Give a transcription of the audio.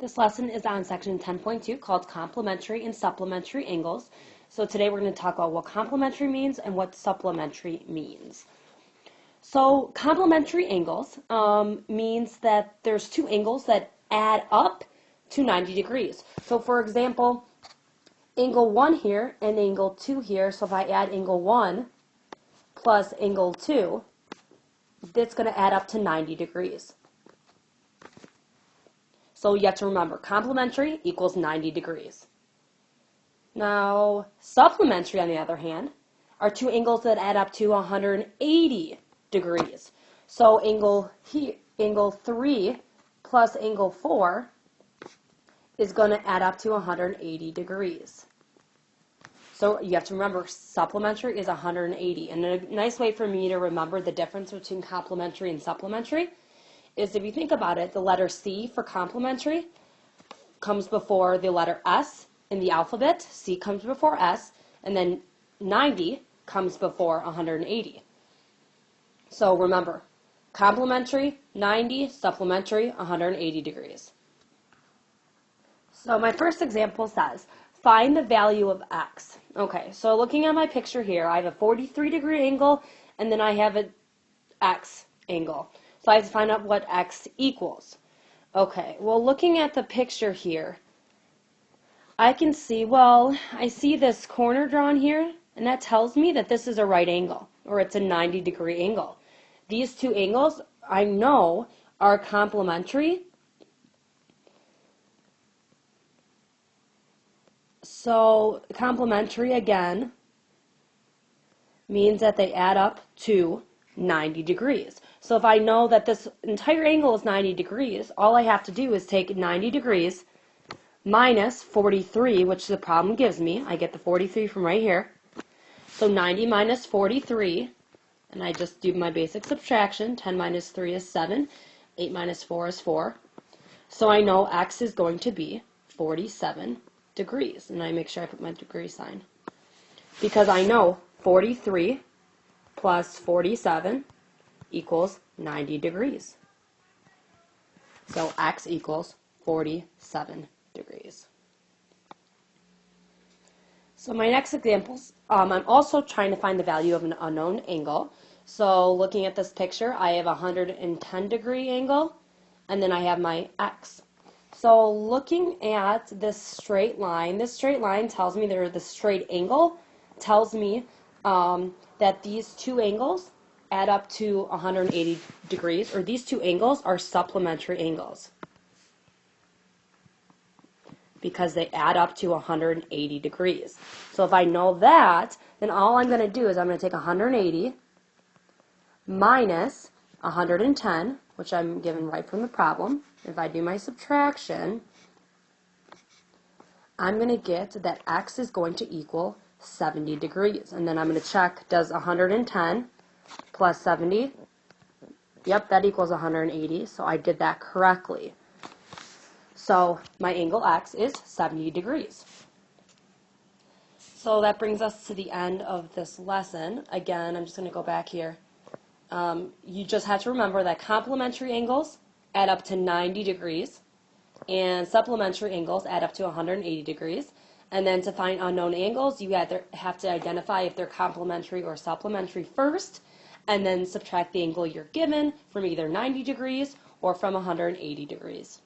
This lesson is on section 10.2 called Complementary and Supplementary Angles. So today we're going to talk about what complementary means and what supplementary means. So complementary angles means that there's two angles that add up to 90 degrees. So for example, angle 1 here and angle 2 here. So if I add angle 1 plus angle 2, that's going to add up to 90 degrees. So you have to remember, complementary equals 90 degrees. Now, supplementary, on the other hand, are two angles that add up to 180 degrees. So angle 3 plus angle 4 is going to add up to 180 degrees. So you have to remember, supplementary is 180. And a nice way for me to remember the difference between complementary and supplementary is, if you think about it, the letter C for complementary comes before the letter S in the alphabet. C comes before S, and then 90 comes before 180. So remember, complementary, 90, supplementary, 180 degrees. So my first example says, find the value of X. Okay, so looking at my picture here, I have a 43-degree angle, and then I have an X angle. So I have to find out what X equals. Okay, well, looking at the picture here, I can see, well, I see this corner drawn here, and that tells me that this is a right angle, or it's a 90-degree angle. These two angles, I know, are complementary. So complementary, again, means that they add up to 90 degrees. So if I know that this entire angle is 90 degrees, all I have to do is take 90 degrees minus 43, which the problem gives me. I get the 43 from right here. So 90 minus 43, and I just do my basic subtraction. 10 minus 3 is 7. 8 minus 4 is 4. So I know X is going to be 47 degrees. And I make sure I put my degree sign, because I know 43 plus 47 equals 90 degrees. So X equals 47 degrees. So my next examples, I'm also trying to find the value of an unknown angle. So looking at this picture, I have a 110-degree angle, and then I have my X. So looking at this straight line tells me the straight angle tells me that these two angles add up to 180 degrees, or these two angles are supplementary angles because they add up to 180 degrees. So if I know that, then all I'm going to do is I'm going to take 180 minus 110, which I'm given right from the problem. If I do my subtraction, I'm going to get that X is going to equal 70 degrees. And then I'm going to check, does 110 plus 70, yep, that equals 180, so I did that correctly. So my angle X is 70 degrees. So that brings us to the end of this lesson. Again, I'm just going to go back here. You just have to remember that complementary angles add up to 90 degrees, and supplementary angles add up to 180 degrees. And then to find unknown angles, you either have to identify if they're complementary or supplementary first, and then subtract the angle you're given from either 90 degrees or from 180 degrees.